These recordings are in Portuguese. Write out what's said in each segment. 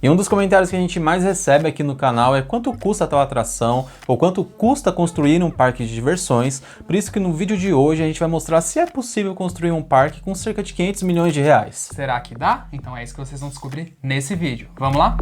E um dos comentários que a gente mais recebe aqui no canal é quanto custa tal atração, ou quanto custa construir um parque de diversões. Por isso que no vídeo de hoje a gente vai mostrar se é possível construir um parque com cerca de 500 milhões de reais. Será que dá? Então é isso que vocês vão descobrir nesse vídeo. Vamos lá?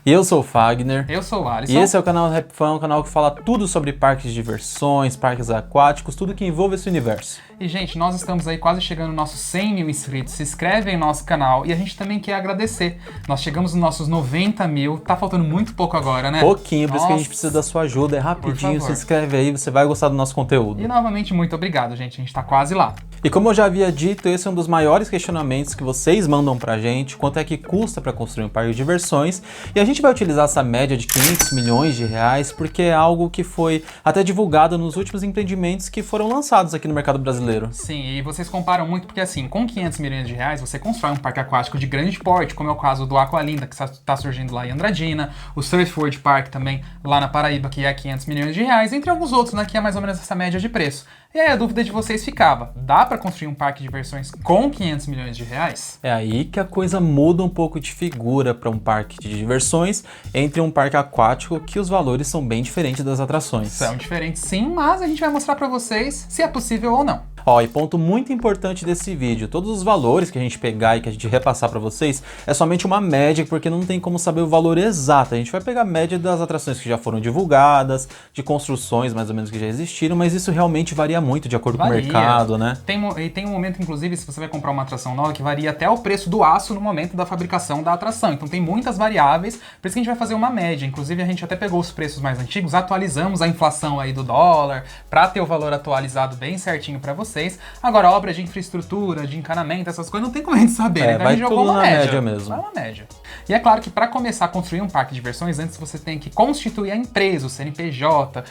Eu sou o Fagner. Eu sou o Alisson. E esse é o canal Rap Fan, um canal que fala tudo sobre parques de diversões, parques aquáticos, tudo que envolve esse universo. E, gente, nós estamos aí quase chegando nos nossos 100 mil inscritos. Se inscreve aí no nosso canal e a gente também quer agradecer. Nós chegamos nos nossos 90 mil. Tá faltando muito pouco agora, né? Pouquinho, por isso que a gente precisa da sua ajuda. É rapidinho, se inscreve aí, você vai gostar do nosso conteúdo. E novamente, muito obrigado, gente. A gente tá quase lá. E como eu já havia dito, esse é um dos maiores questionamentos que vocês mandam pra gente, quanto é que custa para construir um parque de diversões. E a gente vai utilizar essa média de 500 milhões de reais porque é algo que foi até divulgado nos últimos empreendimentos que foram lançados aqui no mercado brasileiro. Sim, e vocês comparam muito porque assim, com 500 milhões de reais você constrói um parque aquático de grande porte, como é o caso do Aqualinda, que está surgindo lá em Andradina, o Surfworld Park também lá na Paraíba, que é 500 milhões de reais, entre alguns outros, né, que é mais ou menos essa média de preço. E aí a dúvida de vocês ficava, dá para construir um parque de diversões com 500 milhões de reais? É aí que a coisa muda um pouco de figura para um parque de diversões entre um parque aquático, que os valores são bem diferentes das atrações. São diferentes sim, mas a gente vai mostrar para vocês se é possível ou não. Ó, e ponto muito importante desse vídeo, todos os valores que a gente pegar e que a gente repassar para vocês é somente uma média, porque não tem como saber o valor exato. A gente vai pegar a média das atrações que já foram divulgadas, de construções mais ou menos que já existiram, mas isso realmente varia muito de acordo com o mercado, né? Tem um momento, inclusive, se você vai comprar uma atração nova, que varia até o preço do aço no momento da fabricação da atração. Então tem muitas variáveis, por isso que a gente vai fazer uma média. Inclusive a gente até pegou os preços mais antigos, atualizamos a inflação aí do dólar, para ter o valor atualizado bem certinho para vocês. Agora, obra de infraestrutura, de encanamento, essas coisas, não tem como a gente saber, né? Então vai a gente jogou tudo uma na média. média mesmo. Vai uma média. E é claro que para começar a construir um parque de diversões, antes você tem que constituir a empresa, o CNPJ,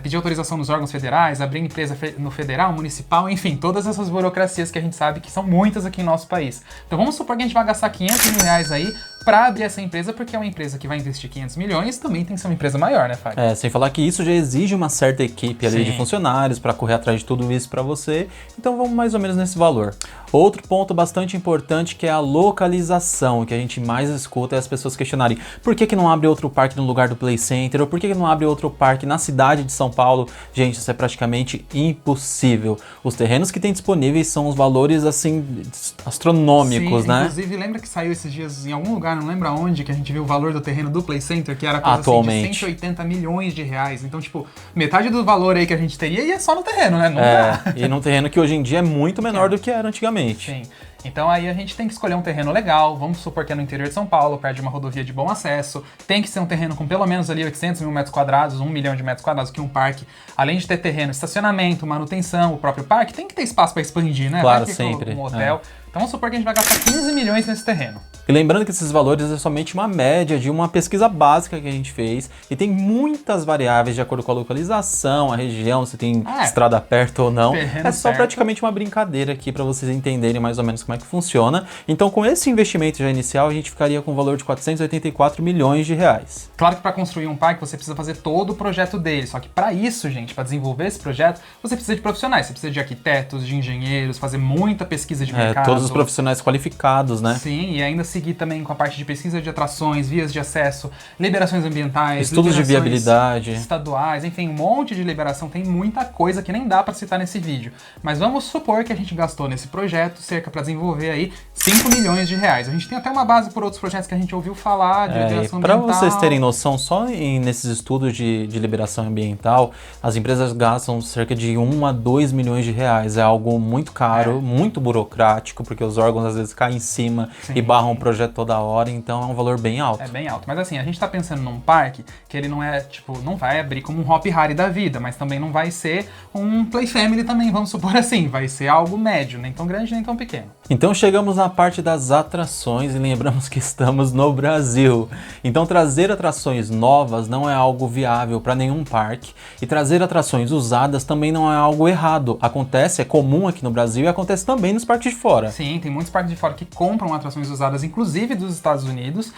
pedir autorização nos órgãos federais, abrir empresa no federal, municipal, enfim, todas essas burocracias que a gente sabe que são muitas aqui no nosso país. Então vamos supor que a gente vai gastar 500 mil reais aí para abrir essa empresa, porque é uma empresa que vai investir 500 milhões, também tem que ser uma empresa maior, né, Fábio? Sem falar que isso já exige uma certa equipe ali de funcionários para correr atrás de tudo isso para você, então vamos mais ou menos nesse valor. Outro ponto bastante importante que é a localização, o que a gente mais escuta é as pessoas questionarem por que não abre outro parque no lugar do Play Center, ou por que não abre outro parque na cidade de São Paulo. Gente, isso é praticamente impossível. Os terrenos que tem disponíveis são os valores, assim, astronômicos, né? Inclusive, lembra que saiu esses dias em algum lugar, não lembro aonde, que a gente viu o valor do terreno do Play Center, que era coisa assim, de 180 milhões de reais. Então, tipo, metade do valor aí que a gente teria ia só no terreno, né? Não dá. E num terreno que hoje em dia é muito menor do que era antigamente. Sim. Então aí a gente tem que escolher um terreno legal, vamos supor que é no interior de São Paulo, perto de uma rodovia de bom acesso, tem que ser um terreno com pelo menos ali 800 mil metros quadrados, 1 milhão de metros quadrados, que um parque, além de ter terreno, estacionamento, manutenção, o próprio parque, tem que ter espaço para expandir, né? Claro, sempre. Um hotel. Então vamos supor que a gente vai gastar 15 milhões nesse terreno. E lembrando que esses valores é somente uma média de uma pesquisa básica que a gente fez e tem muitas variáveis de acordo com a localização, a região, se tem estrada perto ou não. É só praticamente uma brincadeira aqui para vocês entenderem mais ou menos como é que funciona. Então, com esse investimento já inicial, a gente ficaria com o valor de 484 milhões de reais. Claro que para construir um parque você precisa fazer todo o projeto dele, só que para isso, gente, para desenvolver esse projeto, você precisa de profissionais, você precisa de arquitetos, de engenheiros, fazer muita pesquisa de mercado. Todos os profissionais qualificados, né? Sim, e ainda seguir também com a parte de pesquisa de atrações, vias de acesso, liberações ambientais, estudos de viabilidade estaduais, enfim, um monte de liberação, tem muita coisa que nem dá para citar nesse vídeo. Mas vamos supor que a gente gastou nesse projeto cerca para desenvolver aí 5 milhões de reais. A gente tem até uma base por outros projetos que a gente ouviu falar de liberação ambiental. Para vocês terem noção, só nesses estudos de liberação ambiental, as empresas gastam cerca de 1 a 2 milhões de reais. É algo muito caro, muito burocrático, porque os órgãos às vezes caem em cima e barram o projeto toda hora, então é um valor bem alto. É bem alto, mas assim, a gente tá pensando num parque que ele não é, tipo, não vai abrir como um Hop Hari da vida, mas também não vai ser um Play Family também, vamos supor assim, vai ser algo médio, nem tão grande, nem tão pequeno. Então chegamos na parte das atrações e lembramos que estamos no Brasil. Então trazer atrações novas não é algo viável para nenhum parque e trazer atrações usadas também não é algo errado. Acontece, é comum aqui no Brasil e acontece também nos parques de fora. Sim, tem muitos parques de fora que compram atrações usadas, inclusive dos Estados Unidos.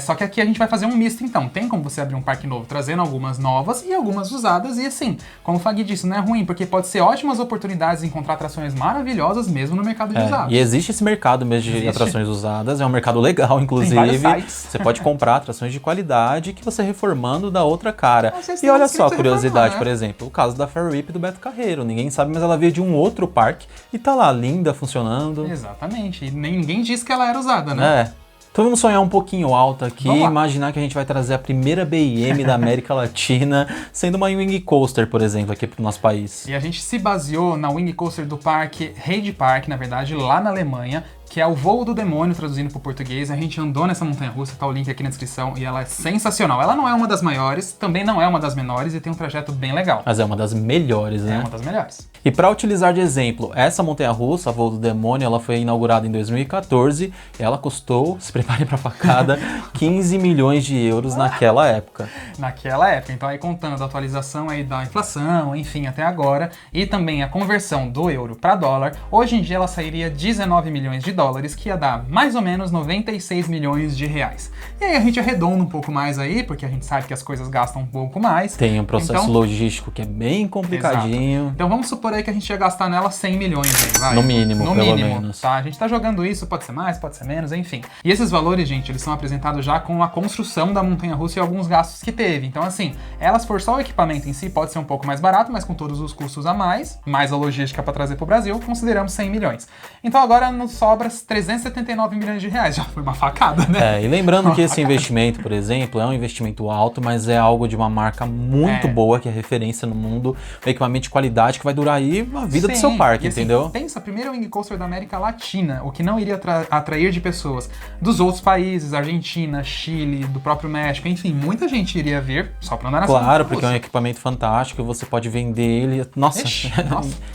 Só que aqui a gente vai fazer um misto então. Tem como você abrir um parque novo trazendo algumas novas e algumas usadas e assim, como o Fagui disse, não é ruim, porque pode ser ótimas oportunidades de encontrar atrações maravilhosas mesmo no mercado de usados. E existe esse mercado mesmo de atrações usadas, é um mercado legal, inclusive. Tem vários sites. Você pode comprar atrações de qualidade que você reformando dá outra cara. E olha só a curiosidade, por exemplo, o caso da Fire Whip do Beto Carreiro. Ninguém sabe, mas ela veio de um outro parque e tá lá, linda, funcionando. Exatamente. E ninguém disse que ela era usada, né? Então vamos sonhar um pouquinho alto aqui e imaginar que a gente vai trazer a primeira BIM da América Latina, sendo uma Wing Coaster, por exemplo, aqui pro nosso país. E a gente se baseou na Wing Coaster do parque Heide Park, na verdade, lá na Alemanha, que é o Voo do Demônio, traduzindo para o português. A gente andou nessa montanha-russa, tá o link aqui na descrição, e ela é sensacional. Ela não é uma das maiores, também não é uma das menores, e tem um trajeto bem legal. Mas é uma das melhores, né? É uma das melhores. E para utilizar de exemplo, essa montanha-russa, a Voo do Demônio, ela foi inaugurada em 2014, e ela custou, se preparem para facada, 15 milhões de euros naquela época. Naquela época. Então aí contando a atualização aí da inflação, enfim, até agora, e também a conversão do euro para dólar, hoje em dia ela sairia 19 milhões de dólares, que ia dar mais ou menos 96 milhões de reais. E aí a gente arredonda um pouco mais aí, porque a gente sabe que as coisas gastam um pouco mais. Tem um processo logístico que é bem complicadinho. Exato. Então vamos supor aí que a gente ia gastar nela 100 milhões aí, vai. No mínimo, pelo menos. Tá? A gente tá jogando isso, pode ser mais, pode ser menos, enfim. E esses valores, gente, eles são apresentados já com a construção da montanha-russa e alguns gastos que teve. Então assim, elas por só o equipamento em si pode ser um pouco mais barato, mas com todos os custos a mais a logística para trazer pro Brasil, consideramos 100 milhões. Então agora nos sobra 379 milhões de reais. Já foi uma facada, né? E lembrando que esse investimento, por exemplo, é um investimento alto, mas é algo de uma marca muito boa, que é referência no mundo, um equipamento de qualidade que vai durar aí a vida do seu parque, entendeu? Assim, pensa, a primeira Wing Coaster da América Latina, o que não iria atrair de pessoas dos outros países, Argentina, Chile, do próprio México, enfim, muita gente iria vir só pra andar nessa Claro, porque é um equipamento fantástico, você pode vender ele, nossa.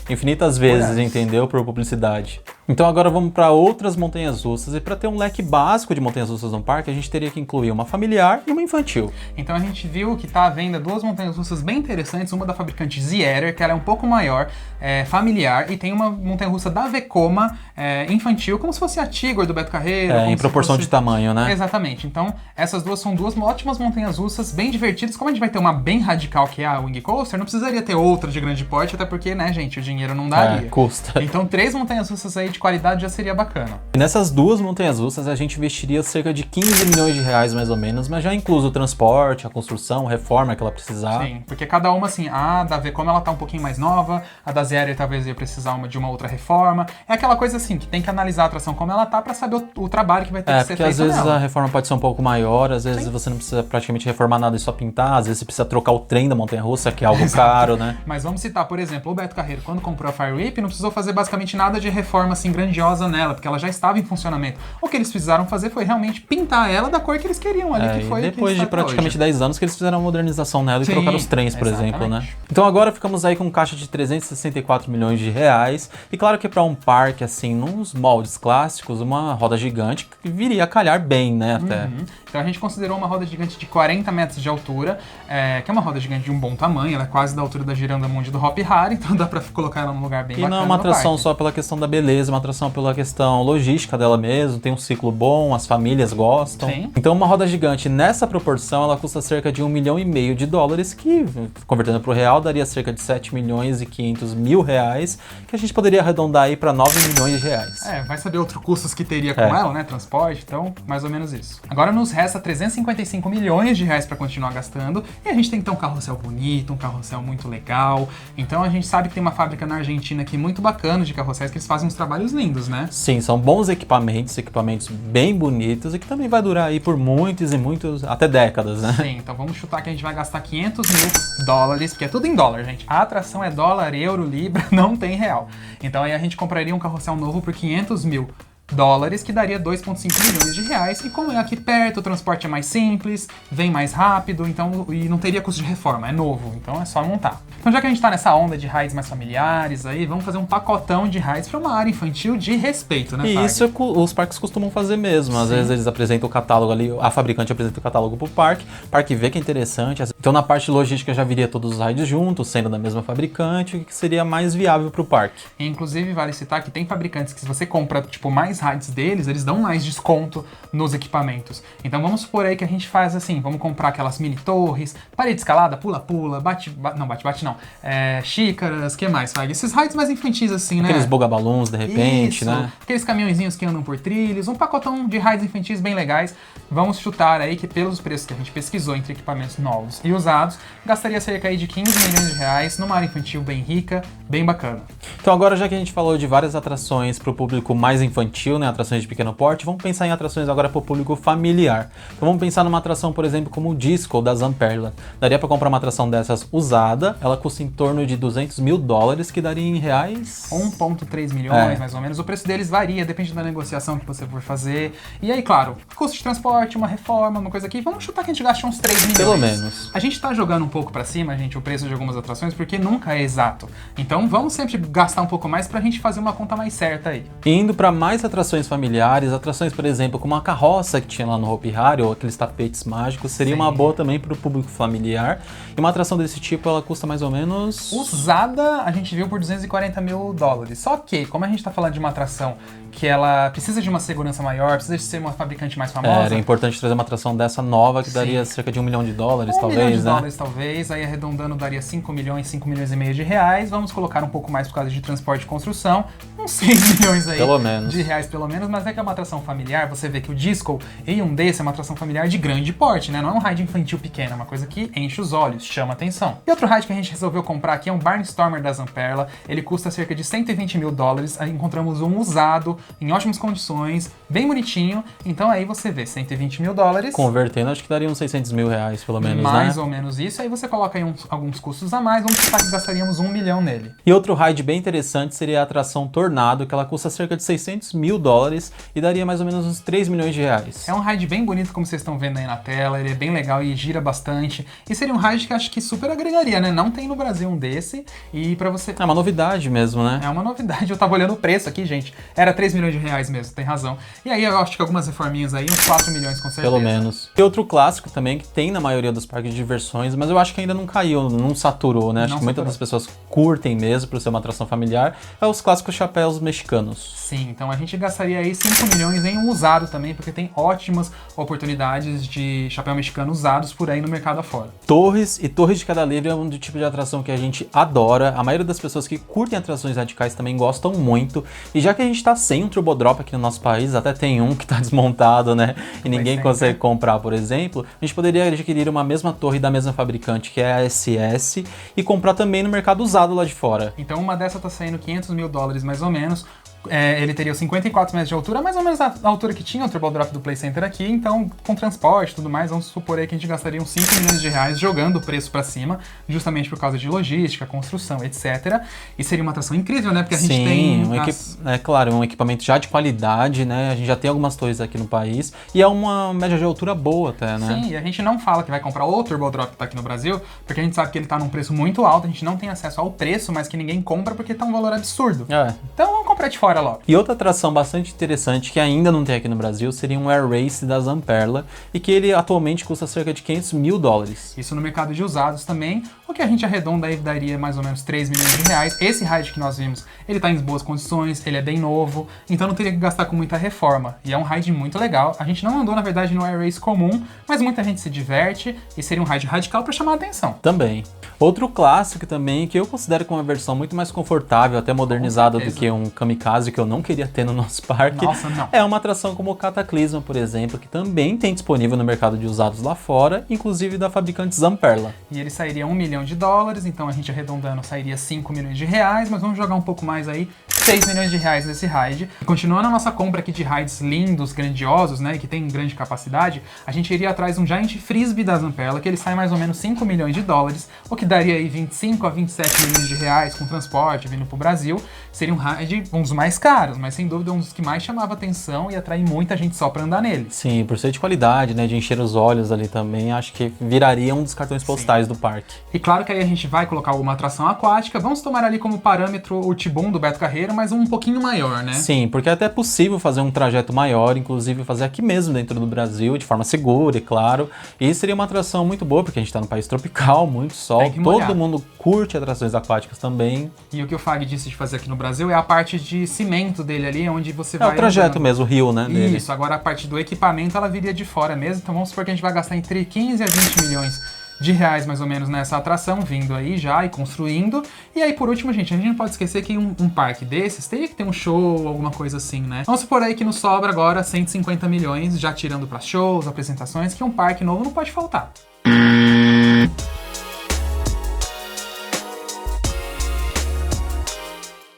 Infinitas vezes, entendeu? Por publicidade. Então agora vamos para outras montanhas-russas, e para ter um leque básico de montanhas-russas no parque, a gente teria que incluir uma familiar e uma infantil. Então a gente viu que está à venda duas montanhas-russas bem interessantes, uma da fabricante Zierer, que ela é um pouco maior, familiar, e tem uma montanha-russa da Vekoma, infantil, como se fosse a Tigor do Beto Carreiro. Em proporção de tamanho, né? Exatamente. Então essas duas são duas ótimas montanhas-russas, bem divertidas. Como a gente vai ter uma bem radical, que é a Wing Coaster, não precisaria ter outra de grande porte, até porque, né, gente, o dinheiro não daria. Custa. Então 3 montanhas-russas aí de qualidade já seria bacana. E nessas duas montanhas-russas a gente investiria cerca de 15 milhões de reais mais ou menos, mas já incluso o transporte, a construção, a reforma que ela precisar. Sim, porque cada uma assim, a da Vekoma ela tá um pouquinho mais nova, a da Zierer talvez ia precisar de uma outra reforma. É aquela coisa assim, que tem que analisar a atração como ela tá pra saber o trabalho que vai ter que ser feito. Porque às vezes nela. a reforma pode ser um pouco maior, às vezes você não precisa praticamente reformar nada e só pintar, às vezes você precisa trocar o trem da montanha-russa, que é algo caro, né? Mas vamos citar, por exemplo, o Beto Carreiro, quando comprou a Fire Whip, não precisou fazer basicamente nada de reforma assim grandiosa nela, porque ela já estava em funcionamento. O que eles precisaram fazer foi realmente pintar ela da cor que eles queriam ali, que foi depois de praticamente 10 anos que eles fizeram a modernização nela e trocaram os trens, por exemplo, né? Então agora ficamos aí com um caixa de 364 milhões de reais, e claro que para um parque assim, nos moldes clássicos, uma roda gigante que viria a calhar bem, né, até. Então a gente considerou uma roda gigante de 40 metros de altura, que é uma roda gigante de um bom tamanho, ela é quase da altura da Giranda Mundi do Hop Hari, então dá pra colocar ela num lugar bem bacana. E não é uma atração só pela questão da beleza, é uma atração pela questão logística dela mesmo, tem um ciclo bom, as famílias gostam. Sim. Então uma roda gigante nessa proporção, ela custa cerca de 1,5 milhão de dólares, que convertendo pro real daria cerca de 7 milhões e 500 mil reais, que a gente poderia arredondar aí para 9 milhões de reais. Vai saber outros custos que teria com ela, né, transporte, então mais ou menos isso. Agora nos resta 355 milhões de reais para continuar gastando, e a gente tem que ter um carrossel bonito, um carrossel muito legal. Então a gente sabe que tem uma fábrica na Argentina aqui muito bacana de carrosséis, que eles fazem uns trabalhos lindos, né? Sim, são bons equipamentos bem bonitos e que também vai durar aí por muitos e muitos, até décadas, né? Sim, então vamos chutar que a gente vai gastar 500 mil dólares, porque é tudo em dólar, gente. A atração é dólar, euro, libra, não tem real. Então aí a gente compraria um carrossel novo por 500 mil dólares, que daria 2,5 milhões de reais, e como é aqui perto, o transporte é mais simples, vem mais rápido, então, e não teria custo de reforma, é novo, então é só montar. Então já que a gente tá nessa onda de rides mais familiares aí, vamos fazer um pacotão de rides para uma área infantil de respeito, né, E Fag? isso os parques costumam fazer mesmo. Às vezes eles apresentam o catálogo ali, a fabricante apresenta o catálogo pro parque, o parque vê que é interessante. Então na parte logística já viria todos os rides juntos, sendo da mesma fabricante, o que seria mais viável pro parque. E, inclusive, vale citar que tem fabricantes que se você compra, tipo, mais rides deles, eles dão mais desconto nos equipamentos. Então vamos supor aí que a gente faz assim, vamos comprar aquelas mini torres, parede escalada, pula-pula, bate-bate não, xícaras, que mais, Fag? Esses rides mais infantis assim, né? Aqueles bogabalões, de repente, Isso, né? aqueles caminhõezinhos que andam por trilhos, um pacotão de rides infantis bem legais. Vamos chutar aí que pelos preços que a gente pesquisou entre equipamentos novos e usados, gastaria cerca aí de 15 milhões de reais numa área infantil bem rica, bem bacana. Então agora, já que a gente falou de várias atrações para o público mais infantil, né, atrações de pequeno porte, vamos pensar em atrações agora para o público familiar. Então vamos pensar numa atração, por exemplo, como o Disco da Zamperla. Daria para comprar uma atração dessas usada, ela custa em torno de $200 mil, que daria em reais... 1,3 milhões, mais ou menos. O preço deles varia, depende da negociação que você for fazer. E aí, claro, custo de transporte, uma reforma, uma coisa aqui, vamos chutar que a gente gaste uns 3 milhões. Pelo menos. A gente tá jogando um pouco para cima, gente, o preço de algumas atrações, porque nunca é exato. Então vamos sempre gastar um pouco mais pra gente fazer uma conta mais certa aí. Indo para mais atrações familiares, atrações, por exemplo, como a carroça que tinha lá no Hopi Hari, ou aqueles tapetes mágicos, seria uma boa também para o público familiar. E uma atração desse tipo, ela custa mais ou menos... Usada, a gente viu por $240 mil. Só que, como a gente tá falando de uma atração que ela precisa de uma segurança maior, precisa de ser uma fabricante mais famosa... Era importante trazer uma atração dessa nova, que daria cerca de $1 milhão, talvez, né? $1 milhão, talvez, aí arredondando daria 5 milhões, 5 milhões e meio de reais. Vamos colocar um pouco mais por causa de transporte e construção, uns 6 milhões aí pelo menos. De reais pelo menos, mas é que é uma atração familiar, você vê que o Disco em um desse é uma atração familiar de grande porte, né? Não é um ride infantil pequeno, é uma coisa que enche os olhos, chama atenção. E outro ride que a gente resolveu comprar aqui é um Barnstormer da Zamperla, ele custa cerca de $120 mil, aí encontramos um usado, em ótimas condições, bem bonitinho, então aí você vê, $120 mil. Convertendo, acho que daria uns $600 mil, pelo menos, mais né? ou menos isso, aí você coloca aí alguns custos a mais, vamos pensar que gastaríamos $1 milhão nele. E outro ride bem interessante seria a atração Tornado, que ela custa cerca de $600 mil e daria mais ou menos uns 3 milhões de reais. É um ride bem bonito, como vocês estão vendo aí na tela, ele é bem legal e gira bastante. E seria um ride que acho que super agregaria, né? Não tem no Brasil um desse, e pra você... É uma novidade mesmo, né? É uma novidade, eu tava olhando o preço aqui, gente. Era 3 milhões de reais mesmo, tem razão. E aí eu acho que algumas reforminhas aí, uns 4 milhões com certeza. Pelo menos. E outro clássico também, que tem na maioria dos parques de diversões, mas eu acho que ainda não caiu, não saturou, né? Acho que muitas das pessoas curtem mesmo por ser uma atração familiar, é os clássicos chapéus mexicanos. Sim, então a gente gastaria aí 5 milhões em um usado também, porque tem ótimas oportunidades de chapéu mexicano usados por aí no mercado afora. Torres e Torres de Queda Livre é um tipo de atração que a gente adora. A maioria das pessoas que curtem atrações radicais também gostam muito. E já que a gente tá sem um Turbo Drop aqui no nosso país, até tem um que tá desmontado, né? E ninguém consegue comprar, por exemplo, a gente poderia adquirir uma mesma torre da mesma fabricante, que é a SS, e comprar também no mercado usado lá de fora. Então uma dessa tá saindo $500 mil mais ou menos. Ele teria 54 metros de altura, mais ou menos a altura que tinha o Turbo Drop do Play Center aqui, então com transporte e tudo mais, vamos supor aí que a gente gastaria uns 5 milhões de reais jogando o preço pra cima, justamente por causa de logística, construção, etc. E seria uma atração incrível, né? Porque a gente tem... É claro, um equipamento já de qualidade, né? A gente já tem algumas torres aqui no país e é uma média de altura boa até, né? Sim, e a gente não fala que vai comprar o Turbo Drop que tá aqui no Brasil, porque a gente sabe que ele tá num preço muito alto, a gente não tem acesso ao preço, mas que ninguém compra porque tá um valor absurdo. Então vamos comprar de fora logo. E outra atração bastante interessante que ainda não tem aqui no Brasil seria um Air Race da Zamperla e que ele atualmente custa cerca de $500 mil. Isso no mercado de usados também, o que a gente arredonda aí daria mais ou menos 3 milhões de reais. Esse ride que nós vimos, ele tá em boas condições, ele é bem novo, então não teria que gastar com muita reforma. E é um ride muito legal. A gente não andou, na verdade, no Air Race comum, mas muita gente se diverte e seria um ride radical para chamar a atenção. Também. Outro clássico também, que eu considero que é uma versão muito mais confortável, até modernizada do que um Kamikaze, que eu não queria ter no nosso parque. Nossa, não. É uma atração como o Cataclysma, por exemplo, que também tem disponível no mercado de usados lá fora, inclusive da fabricante Zamperla. E ele sairia $1 milhão, então a gente arredondando sairia 5 milhões de reais, mas vamos jogar um pouco mais aí, 6 milhões de reais nesse ride. E continuando a nossa compra aqui de rides lindos, grandiosos, né, e que tem grande capacidade, a gente iria atrás de um Giant Frisbee da Zamperla, que ele sai mais ou menos $5 milhões, o que daria aí 25 a 27 milhões de reais com transporte vindo pro Brasil. Seria um ride, um dos mais mais caros, mas sem dúvida um dos que mais chamava atenção e atrair muita gente só pra andar nele. Sim, por ser de qualidade, né, de encher os olhos ali também, acho que viraria um dos cartões postais do parque. E claro que aí a gente vai colocar alguma atração aquática, vamos tomar ali como parâmetro o Tibum do Beto Carreiro, mas um pouquinho maior, né? Sim, porque é até possível fazer um trajeto maior, inclusive fazer aqui mesmo dentro do Brasil, de forma segura, é claro. E seria uma atração muito boa, porque a gente tá num país tropical, muito sol, todo mundo curte atrações aquáticas também. E o que o Fag disse de fazer aqui no Brasil é a parte de cimento dele ali, onde você vai... É o trajeto andando. mesmo, o rio, né, dele. Isso, agora a parte do equipamento, ela viria de fora mesmo, então vamos supor que a gente vai gastar entre 15 a 20 milhões de reais mais ou menos nessa atração, vindo aí já e construindo. E aí, por último, gente, a gente não pode esquecer que um parque desses teria que ter um show, alguma coisa assim, né? Vamos supor aí que nos sobra agora 150 milhões, já tirando para shows, apresentações, que um parque novo não pode faltar.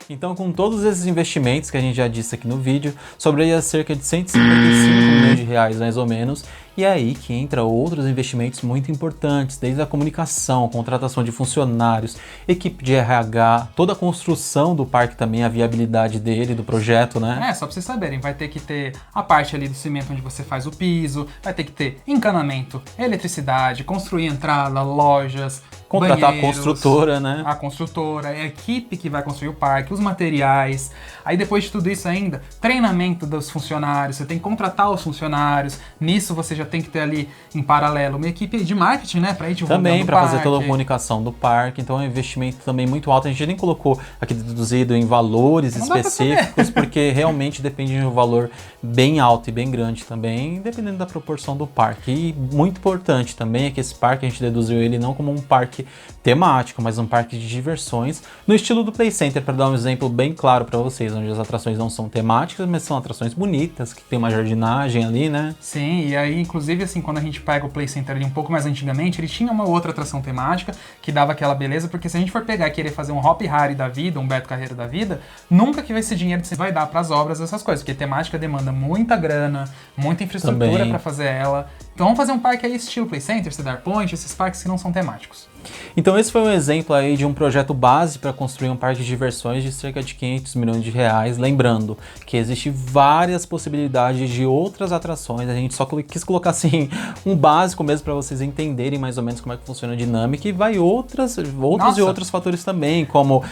Então, com todos esses investimentos que a gente já disse aqui no vídeo, sobraria cerca de 155 milhões de reais, mais ou menos, e é aí que entra outros investimentos muito importantes, desde a comunicação, contratação de funcionários, equipe de RH, toda a construção do parque também, a viabilidade dele, do projeto, né? Só pra vocês saberem, vai ter que ter a parte ali do cimento onde você faz o piso, vai ter que ter encanamento, eletricidade, construir entrada, lojas, contratar a construtora, né? A construtora, a equipe que vai construir o parque, os materiais. Aí depois de tudo isso ainda, treinamento dos funcionários, você tem que contratar os funcionários. Nisso você já tem que ter ali em paralelo uma equipe de marketing, né? Pra ir divulgando também para fazer toda a parque. comunicação do parque. Então é um investimento também muito alto. A gente nem colocou aqui deduzido em valores específicos, porque realmente depende de um valor bem alto e bem grande também, dependendo da proporção do parque. E muito importante também é que esse parque a gente deduziu ele não como um parque temático, mas um parque de diversões no estilo do Play Center, para dar um exemplo bem claro para vocês, onde as atrações não são temáticas, mas são atrações bonitas, que tem uma jardinagem ali, né? Sim, e aí inclusive assim, quando a gente pega o Play Center ali um pouco mais antigamente, ele tinha uma outra atração temática que dava aquela beleza, porque se a gente for pegar e querer fazer um Hop Hari da vida, um Beto Carreiro da vida, nunca que esse dinheiro vai dar para as obras, essas coisas, porque temática demanda muita grana, muita infraestrutura para fazer ela. Então vamos fazer um parque aí estilo Play Center, Cedar Point, esses parques que não são temáticos. Então esse foi um exemplo aí de um projeto base para construir um parque de diversões de cerca de 500 milhões de reais. Lembrando que existem várias possibilidades de outras atrações, a gente só quis colocar assim um básico mesmo para vocês entenderem mais ou menos como é que funciona a dinâmica, e vai outros e outros fatores também, como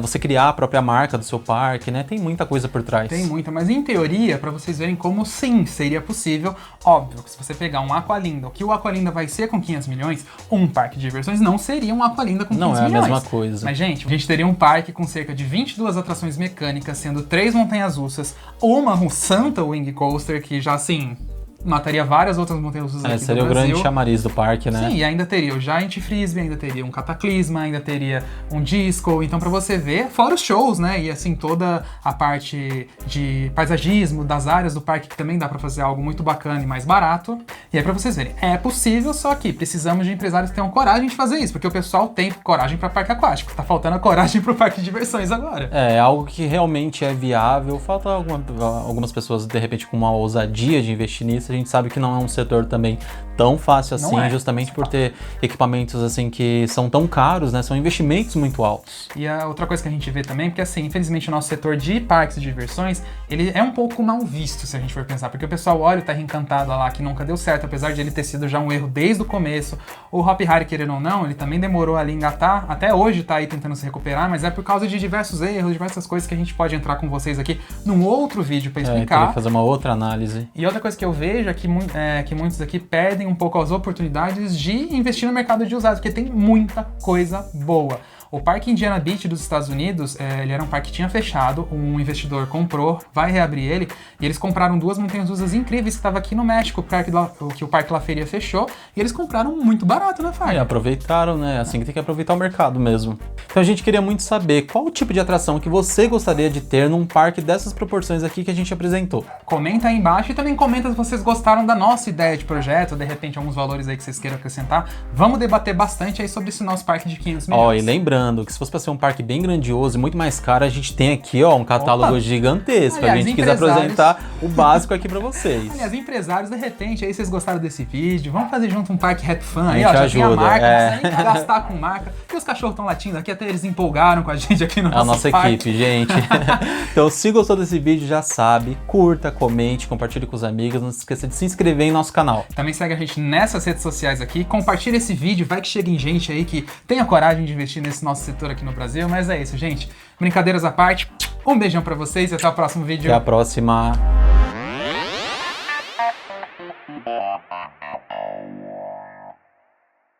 você criar a própria marca do seu parque, né? Tem muita coisa por trás. Tem muita, mas em teoria, para vocês verem como sim, seria possível, óbvio que se você pegar um Aqualinda, o que o Aqualinda vai ser com 500 milhões, um parque de diversões não seria um Aqualinda com 500 milhões. Não é a mesma coisa. Mas, gente, a gente teria um parque com cerca de 22 atrações mecânicas, sendo 3 montanhas-russas, uma Santa Wing Coaster, que já, assim, mataria várias outras montanhas-russas aqui do Brasil. Seria o grande chamariz do parque, né? Sim, e ainda teria o Giant Frisbee, ainda teria um Cataclisma, ainda teria um Disco. Então, pra você ver, fora os shows, né? E, assim, toda a parte de paisagismo das áreas do parque, que também dá pra fazer algo muito bacana e mais barato. E aí, pra vocês verem, é possível, só que precisamos de empresários que tenham coragem de fazer isso, porque o pessoal tem coragem pra parque aquático. Tá faltando a coragem pro parque de diversões agora. É algo que realmente é viável. Falta algumas pessoas, de repente, com uma ousadia de investir nisso. A gente sabe que não é um setor também tão fácil assim, justamente por ter equipamentos assim que são tão caros, né? São investimentos muito altos. E a outra coisa que a gente vê também, porque assim, infelizmente o nosso setor de parques e diversões, ele é um pouco mal visto, se a gente for pensar, porque o pessoal olha o Terra Encantada lá, que nunca deu certo, apesar de ele ter sido já um erro desde o começo. O Hop Hari, querendo ou não, ele também demorou ali a engatar, até hoje tá aí tentando se recuperar, mas é por causa de diversos erros, diversas coisas que a gente pode entrar com vocês aqui num outro vídeo pra explicar. Teria que fazer uma outra análise. E outra coisa que eu vejo é que muitos aqui perdem um pouco as oportunidades de investir no mercado de usados, porque tem muita coisa boa. O Parque Indiana Beach dos Estados Unidos, ele era um parque que tinha fechado, um investidor comprou, vai reabrir ele, e eles compraram 2 montanhas-russas incríveis que estavam aqui no México, que o Parque La Feria fechou, e eles compraram muito barato, né, Fábio? Aproveitaram, né? Assim que tem que aproveitar o mercado mesmo. Então a gente queria muito saber qual o tipo de atração que você gostaria de ter num parque dessas proporções aqui que a gente apresentou. Comenta aí embaixo e também comenta se vocês gostaram da nossa ideia de projeto, de repente alguns valores aí que vocês queiram acrescentar. Vamos debater bastante aí sobre esse nosso parque de 500 milhões. E lembrando que se fosse para ser um parque bem grandioso e muito mais caro, a gente tem aqui um catálogo gigantesco. Aliás, a gente quis apresentar o básico aqui para vocês. Aliás, empresários, de repente, aí vocês gostaram desse vídeo, vamos fazer junto um parque Hat Fun aí, já tem a marca, é. não precisa nem gastar com marca. E os cachorros estão latindo aqui, até eles empolgaram com a gente aqui no A nossa parque. equipe, gente. Então, se gostou desse vídeo, já sabe, curta, comente, compartilhe com os amigos, não se esqueça de se inscrever em nosso canal. Também segue a gente nessas redes sociais aqui, compartilha esse vídeo, vai que chegue em gente aí que tenha coragem de investir nesse nosso setor aqui no Brasil, mas é isso, gente. Brincadeiras à parte, um beijão pra vocês e até o próximo vídeo. Até a próxima.